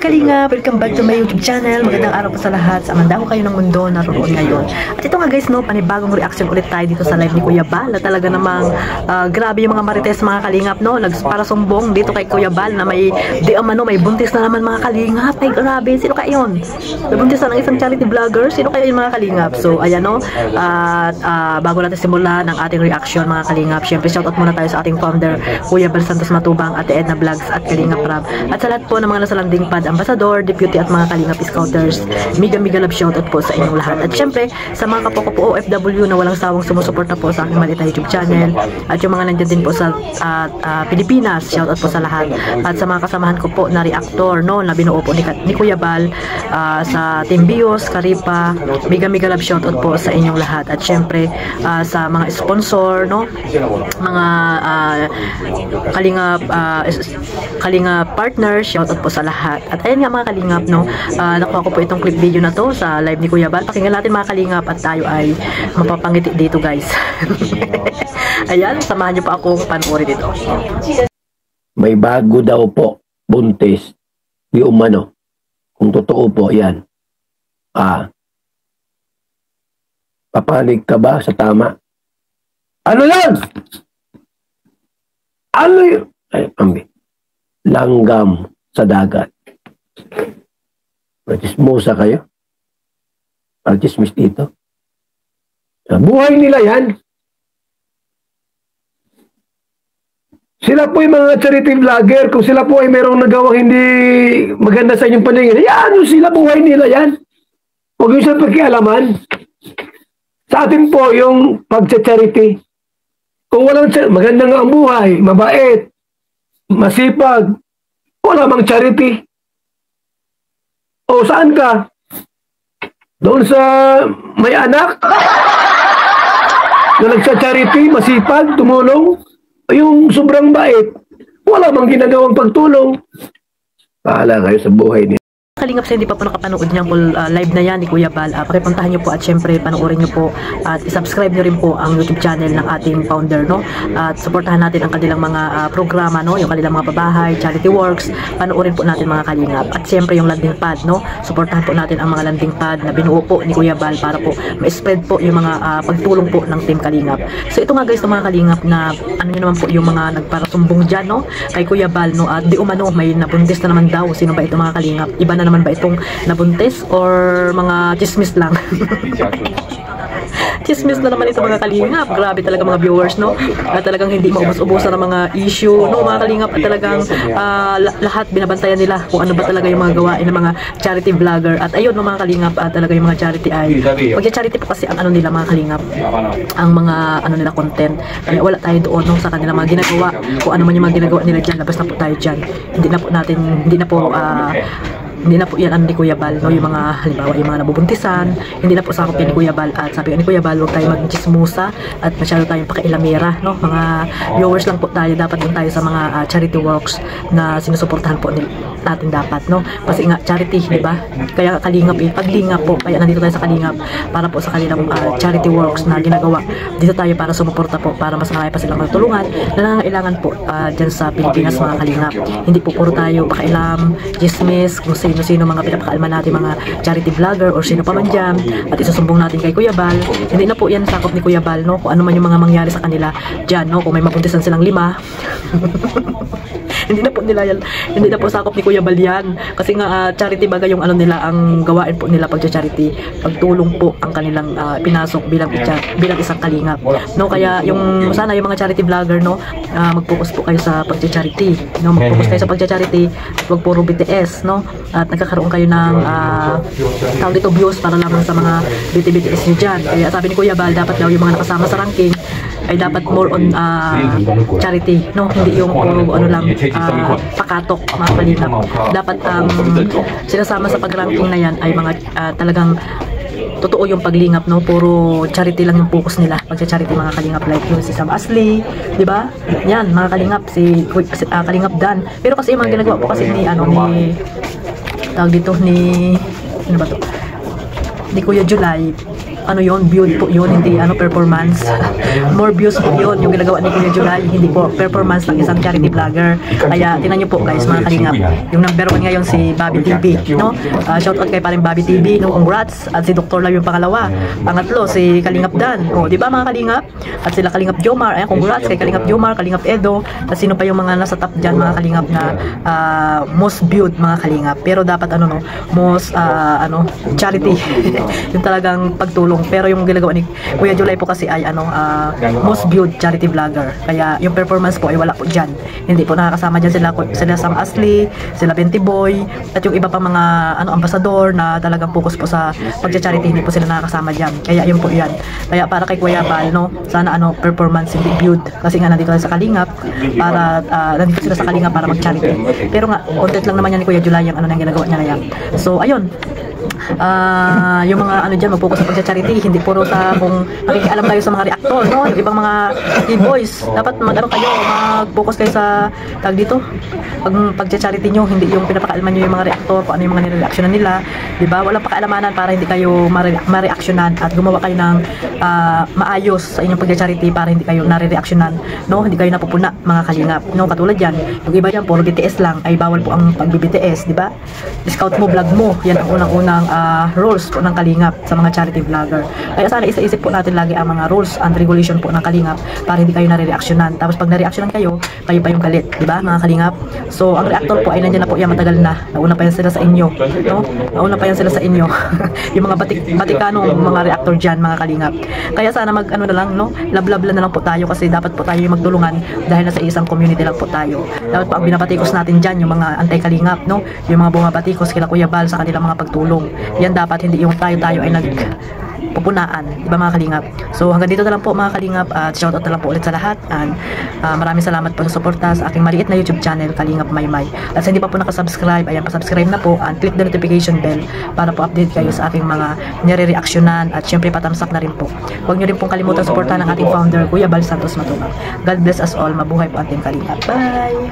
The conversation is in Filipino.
Kalinga! Welcome back to my YouTube channel. Magandang araw po sa lahat. Sa mandaho kayo ng mundo naroon ngayon. At ito nga guys, no, panibagong reaction ulit tayo dito sa live ni Kuya Bal. Na talaga namang grabe yung mga marites mga kalingap, no? Para sumbong dito kay Kuya Bal na may may buntis na naman mga kalingap. Ay grabe, sino kaya yun? Nabuntis na ng isang charity vlogger. Sino kaya yun mga kalingap? So ayan, no, at bago natin simulan ang ating reaction mga kalingap, syempre shoutout muna tayo sa ating founder Kuya Bal Santos Matubang, Ate Edna Vlogs at Kalingap Rab. At sa lahat po ng mga nasa landing pad, ambassador, deputy at mga kalingap scouters, mega love shoutout po sa inyong lahat. At syempre sa mga kapwa ko po OFW na walang sawang sumusuporta po sa aking maliit na YouTube channel, at yung mga nandiyan din po sa Pilipinas, shoutout po sa lahat. At sa mga kasamahan ko po na reactor, no, na binuo po ni Kuya Bal, sa Team Bios, Karipa, mega love shoutout po sa inyong lahat. At syempre sa mga sponsor, no, mga kalingap partners, shoutout po sa lahat. At ayun nga mga kalingap, no, nakuha ko po itong clip video na to sa live ni Kuya Bal. Pakinggan natin mga kalingap at tayo ay mapapangiti dito guys. Ayan, samahan niyo pa akong panoorin dito. May bago daw po, buntis, di umano. Kung totoo po yan, papanig ka ba sa tama? Ano yan? Ano yun? Ay, ambi. Langgam sa dagat. Chismosa kayo? Chismis dito? Buhay nila yan. Sila po yung mga charity vlogger. Kung sila po ay mayroong nagawang hindi maganda sa inyong paningin, yan, sila buhay nila yan. Huwag yung sa pagkialaman. Sa atin po yung pagcha-charity. Kung walang maganda nga ang buhay, mabait, masipag, wala mang charity. O saan ka? Doon sa may anak na nagsa-charity, masipag, tumulong. Yung sobrang bait, wala mang ginagawang pagtulong. Paala kayo sa buhay niya. Kalingap, sa hindi pa po nakapanood niyang live na yan ni Kuya Bal, pakipuntahan niyo po at syempre panoorin niyo po at isubscribe niyo rin po ang YouTube channel ng ating founder, no? At supportahan natin ang kanilang mga programa, no? Yung kanilang mga pabahay, charity works, panoorin po natin mga kalingap. At syempre yung landing pad, no? Supportahan po natin ang mga landing pad na binuo po ni Kuya Bal para po ma-spread po yung mga pagtulong po ng Team Kalingap. So ito nga guys, mga kalingap, na ano nyo naman po yung mga nagparasumbong dyan, no? Kay Kuya Bal, no? At di umano may nabuntis na naman daw. Sino ba ito mga kalingap? Iba na naman ba itong nabuntis or mga chismis lang? Chismis na naman ito mga kalingap. Grabe talaga mga viewers, no? Talagang hindi maubos-ubusan ng mga issue, no mga kalingap. At talagang lahat binabantayan nila kung ano ba talaga yung mga gawain ng mga charity vlogger. At ayun, no, mga kalingap, talaga yung mga charity ay pag-charity po kasi ang ano nila mga kalingap, ang mga ano nila content. Kaya wala tayo doon, no, sa kanila mga ginagawa. Kung ano man yung mga ginagawa nila dyan, labas na po tayo dyan. Hindi na po yan ano ni Kuya Bal, no? Yung mga halimbawa yung mga nabubuntisan, hindi na po sakop yan ni Kuya Bal. At sabi ni Kuya Bal, huwag tayo mag-chismusa at masyado tayong pakailamera, no? Mga viewers lang po tayo, dapat din tayo sa mga charity works na sinusuportahan po natin dapat, no? Kasi nga charity, di ba? Kaya kalingap, paglingap po, kaya nandito tayo sa kalingap para po sa kanilang charity works na ginagawa. Dito tayo para sumuporta po, para mas marami pa silang matulungan na nangangailangan po dyan sa Pilipinas mga kalingap. Hindi po puro tayo pakailam, chismis, kung sino mga pinapakaalma natin mga charity vlogger or sino pa man dyan at isusumbong natin kay Kuya Bal. Hindi na po yan sakop ni Kuya Bal, no? Kung ano man yung mga mangyari sa kanila dyan, no? Kung may mabuntisan silang 5 hindi na po sakop ni Kuya Bal yan. Kasi nga charity baga yung ano nila, ang gawain po nila pag-charity, pagtulong po ang kanilang pinasok bilang isang kalingap, no? Kaya yung sana yung mga charity vlogger, no, mag-focus po kayo sa pag-charity, no? Mag-focus kayo sa pag-charity, wag puro BTS, no? At nagkakaroon kayo ng tawag dito views para lamang sa mga BTS nyo dyan. Kaya sabi ni Kuya Bal, dapat daw yung mga nakasama sa ranking ay dapat more on charity, no? Hindi yung ano lang, pakatok mga kalingap. Dapat sinasama sa pag-ranking na yan ay mga talagang totoo yung paglingap, no? Puro charity lang yung focus nila pag-charity mga kalingap, like yung si Sam Ashley, di ba? Yan mga kalingap, si Kalingap Dan. Pero kasi yung mga ginagawa po kasi ni tawag dito ni ano ba to? Ni Kuya July, ano yon, build po yun, hindi ano performance. More views po yun yung ginagawa ni Kuya July, hindi po performance ng isang charity vlogger. Kaya tingnan nyo po guys mga kalingap, yung number 1 ngayon si Bobby TV, no? Shout out kay paring Bobby TV, no? Congrats. At si Dr. Love yung pangalawa. Pangatlo si Kalingap Dan, o di ba mga kalingap? At sila Kalingap Jomar, ayan, congrats kay Kalingap Jomar, Kalingap Edo. At sino pa yung mga nasa top dyan mga kalingap na most viewed mga kalingap. Pero dapat ano no, most charity yung talagang pagtulong. Pero yung ginagawa ni Kuya July po kasi ay most viewed charity vlogger. Kaya yung performance po ay wala po dyan. Hindi po nakakasama dyan sila Sam Ashley, sila Benti Boy, at yung iba pa mga ambasador na talagang focus po sa pagcha-charity, hindi po sila nakakasama dyan. Kaya yun po yan. Kaya para kay Kuya Bal, no, sana performance hindi viewed. Kasi nga nandito sa Kalingap para nandito sila sa Kalingap para mag-charity. Pero nga content lang naman yan ni Kuya July yung nang ginagawa niya na yan. So ayun, yung mga dyan mag-focus sa pagcha-charity, hindi puro sa kung nakikialam kayo sa mga reactor, no? Yung ibang mga e-boys, dapat kayo, mag-focus kayo sa tag dito. Pagcha-charity nyo, hindi yung pinapakaalman nyo yung mga reactor, kung ano yung mga nireaksyonan nila, di ba? Walang pakaalamanan para hindi kayo ma-reaksyonan at gumawa kayo ng maayos sa inyong pagcha-charity para hindi kayo nare-reaksyonan, no? Hindi kayo napupuna, mga kalingap, no? Katulad yan, yung iba dyan, puro BTS lang, ay bawal po ang pag-BTS, di ba? Scout mo, vlog mo, yan ang unang-unang rules po ng Kalingap sa mga charity vlogger. Kaya sana isa-isip po natin lagi ang mga rules and regulation po ng Kalingap para hindi kayo nare-reaksyonan. Tapos pag nare-reaksyonan kayo, kayo pa yung galit, di ba mga Kalingap? So ang reactor po ay nandiyan na po yan matagal na. Nauna pa yan sila sa inyo, no? Nauna pa yan sila sa inyo. Yung mga Batikanong mga reactor dyan, mga Kalingap. Kaya sana na lang, no? Love-love na lang po tayo kasi dapat po tayo yung magtulungan dahil nasa isang community lang po tayo. Dapat po ang binabatikos natin dyan, yung mga anti-Kalingap, no? Yung mga bumabatikos kila Kuya Bal sa kanilang mga pagtulong. Yan dapat, hindi yung tayo ay nagpupunaan, di ba mga Kalingap? So hanggang dito na lang po mga Kalingap, at shoutout na lang po ulit sa lahat, and maraming salamat po sa suporta sa aking maliit na YouTube channel Kalingap Maymay. At sa hindi pa po nakasubscribe, ayan, pa-subscribe na po and click the notification bell para po update kayo sa aking mga nire-reaksyonan, at syempre patamsak na rin po. Huwag nyo rin pong kalimutan suportahan ng ating founder Kuya Bal Santos Matubang. God bless us all, mabuhay po ating Kalingap. Bye!